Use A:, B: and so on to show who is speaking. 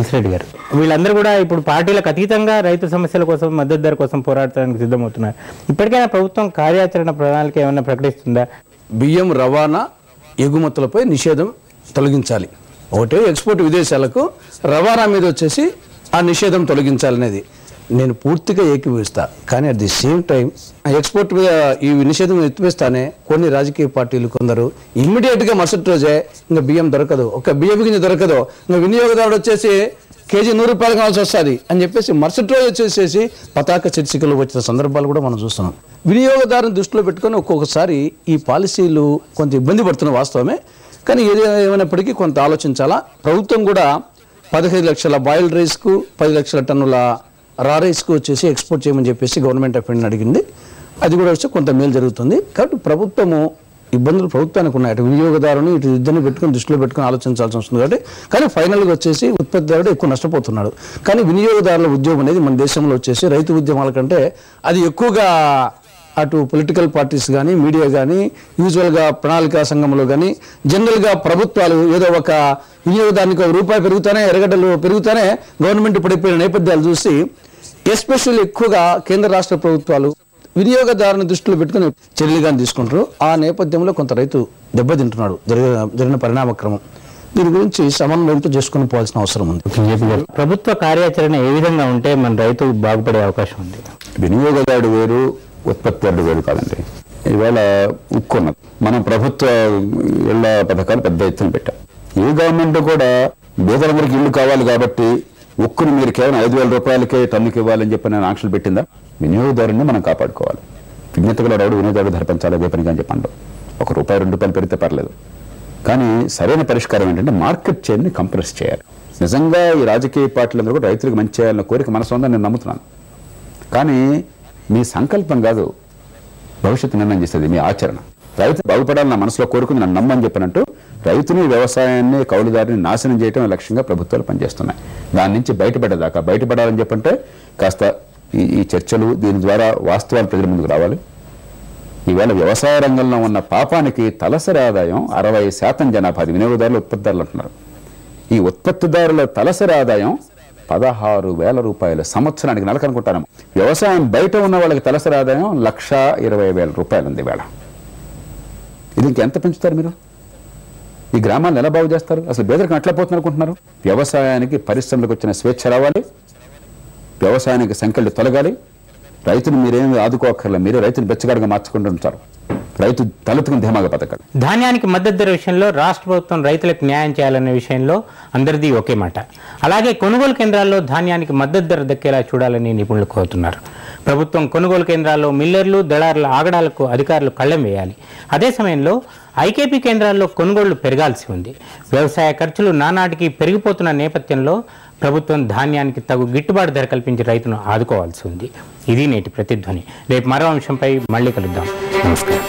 A: తులసిరెడ్డి గారు, వీళ్ళందరూ కూడా ఇప్పుడు పార్టీలకు అతీతంగా రైతు సమస్యల కోసం, మద్దతు ధర కోసం పోరాడటానికి సిద్ధమవుతున్నారు. ఇప్పటికైనా ప్రభుత్వం కార్యాచరణ ప్రణాళిక ఏమైనా ప్రకటిస్తుందా?
B: బియ్యం రవాణా ఎగుమతులపై నిషేధం తొలగించాలి. ఒకటే ఎక్స్పోర్ట్ విదేశాలకు, రవాణా మీద వచ్చేసి ఆ నిషేధం తొలగించాలనేది నేను పూర్తిగా ఏకీభవిస్తా. కానీ at the same time export మీద ఈ నిషేధం ఎత్తివేస్తానే కొన్ని రాజకీయ పార్టీలు కొందరు ఇమ్మీడియట్గా మరుసటి రోజే ఇంకా బియ్యం దొరకదు, ఒక బియ్యం గింజ దొరకదు, ఇంకా వినియోగదారుడు వచ్చేసి కేజీ 100 రూపాయలు కావాల్సి వస్తుంది అని చెప్పేసి మరుసటి రోజు వచ్చేసేసి పతాక శీర్షికలు వచ్చిన సందర్భాలు కూడా మనం చూస్తున్నాం. వినియోగదారుని దృష్టిలో పెట్టుకొని ఒక్కొక్కసారి ఈ పాలసీలు కొంత ఇబ్బంది పడుతున్న వాస్తవమే. కానీ ఏమైనప్పటికీ కొంత ఆలోచించాలా. ప్రభుత్వం కూడా 15 లక్షల బాయిల్డ్ రైస్కు 10 లక్షల టన్నుల రా రైస్కు వచ్చేసి ఎక్స్పోర్ట్ చేయమని చెప్పేసి గవర్నమెంట్ ఆఫ్ ఇండియా అడిగింది. అది కూడా వచ్చి కొంత మేలు జరుగుతుంది. కాబట్టి ప్రభుత్వము ఇబ్బందులు ప్రభుత్వానికి ఉన్నాయి. అటు వినియోగదారుని ఇటు ఇద్దరిని పెట్టుకుని దృష్టిలో పెట్టుకుని ఆలోచించాల్సి వస్తుంది. కాబట్టి కానీ ఫైనల్గా వచ్చేసి ఉత్పత్తిదారుడు ఎక్కువ నష్టపోతున్నాడు. కానీ వినియోగదారుల ఉద్యమం అనేది మన దేశంలో వచ్చేసి రైతు ఉద్యమాల కంటే అది ఎక్కువగా అటు పొలిటికల్ పార్టీస్ కానీ, మీడియా కానీ, యూజువల్గా ప్రణాళికా సంఘంలో కానీ, జనరల్గా ప్రభుత్వాలు ఏదో ఒక వినియోగదారునికి ₹1 పెరుగుతానే, ఎర్రగడ్డలు పెరుగుతానే గవర్నమెంట్ పడిపోయిన నేపథ్యాలు చూసి ఎస్పెషల్లీ ఎక్కువగా కేంద్ర రాష్ట్ర ప్రభుత్వాలు వినియోగదారుని దృష్టిలో పెట్టుకుని చర్యలుగా తీసుకుంటారు. ఆ నేపథ్యంలో కొంత రైతు దెబ్బతింటున్నాడు జరిగిన పరిణామక్రమం. దీని గురించి సమన్వయంతో చేసుకుని పోవాల్సిన అవసరం ఉంది.
A: ప్రభుత్వ కార్యాచరణ ఏ విధంగా ఉంటే మన రైతు బాగుపడే అవకాశం ఉంది?
C: వినియోగదారుడు వేరు, ఉత్పత్తిదారుడు వేరు కాదండి. ఇవాళ ఉక్కున్నది. మనం ప్రభుత్వ ఇళ్ల పథకాలు పెద్ద ఎత్తున పెట్టాం. ఏ గవర్నమెంట్ కూడా పేదలందరికీ ఇల్లు కావాలి కాబట్టి ఉక్కుని మీరు కేవలం 5,000 రూపాయలకే టన్నుకి ఇవ్వాలని చెప్పి నేను ఆంక్షలు పెట్టిందా? వినియోగదారుని మనం కాపాడుకోవాలి. విజ్ఞతగా రావడం వినియోగదారుడు ధర పెంచాలి అదే పనిగా అని చెప్పండి. ₹1 ₹2 పెరిగితే పర్లేదు. కానీ సరైన పరిష్కారం ఏంటంటే మార్కెట్ చైన్ని కంప్రెస్ చేయాలి. నిజంగా ఈ రాజకీయ పార్టీలందరూ కూడా రైతులకు మంచి చేయాలన్న కోరిక మన సొంతం నేను నమ్ముతున్నాను. కానీ మీ సంకల్పం కాదు భవిష్యత్తు నిర్ణయం చేసేది మీ ఆచరణ. రైతు బాగుపడాలని నా మనసులో కోరుకుని నన్ను నమ్మని చెప్పినట్టు రైతుని, వ్యవసాయాన్ని, కౌలుదారిని నాశనం చేయడం లక్ష్యంగా ప్రభుత్వాలు పనిచేస్తున్నాయి. దాని నుంచి బయటపడాలని చెప్పంటే కాస్త ఈ చర్చలు, దీని ద్వారా వాస్తవాలు ప్రజల ముందుకు రావాలి. ఈవేళ వ్యవసాయ రంగంలో ఉన్న పాపానికి తలసరి ఆదాయం 60% జనాభా వినియోగదారులు, ఉత్పత్తిదారులు అంటున్నారు. ఈ ఉత్పత్తిదారుల తలసరి ఆదాయం ₹16,000 సంవత్సరానికి, నెలకు అనుకుంటాను. వ్యవసాయం బయట ఉన్న వాళ్ళకి తలసరి ఆదాయం ₹1,20,000 ఉంది వేళ. ఇది ఇంకెంత పెంచుతారు మీరు? ఈ గ్రామాలను ఎలా బాగు చేస్తారు? అసలు పేదరికం ఎట్లా పోతుంది అనుకుంటున్నారు? వ్యవసాయానికి, పరిశ్రమలకు వచ్చిన స్వేచ్ఛ రావాలి, వ్యవసాయానికి సంఖ్యలు తొలగాలి. రైతును మీరేమి ఆదుకోకర్లే, మీరే రైతును బెచ్చగాడుగా మార్చుకుంటూ ఉంటారు. రైతు తలెత్తుకుని ధీమాగా బతకాలి.
A: ధాన్యానికి మద్దతు ధర విషయంలో రాష్ట్ర ప్రభుత్వం రైతులకు న్యాయం చేయాలనే విషయంలో అందరిది ఒకే మాట. అలాగే కొనుగోలు కేంద్రాల్లో ధాన్యానికి మద్దతు ధర దక్కేలా చూడాలని నిపుణులు కోరుతున్నారు. ప్రభుత్వం కొనుగోలు కేంద్రాల్లో మిల్లర్లు, దళారుల ఆగడాలకు అధికారులు కళ్ళెం వేయాలి. అదే సమయంలో ఐకేపీ కేంద్రాల్లో కొనుగోళ్లు పెరగాల్సి ఉంది. వ్యవసాయ ఖర్చులు నానాటికి పెరిగిపోతున్న నేపథ్యంలో ప్రభుత్వం ధాన్యానికి తగు గిట్టుబాటు ధర కల్పించి రైతును ఆదుకోవాల్సి ఉంది. ఇది నేటి ప్రతిధ్వని. రేపు మరో అంశంపై మళ్ళీ కలుద్దాం. నమస్కారం.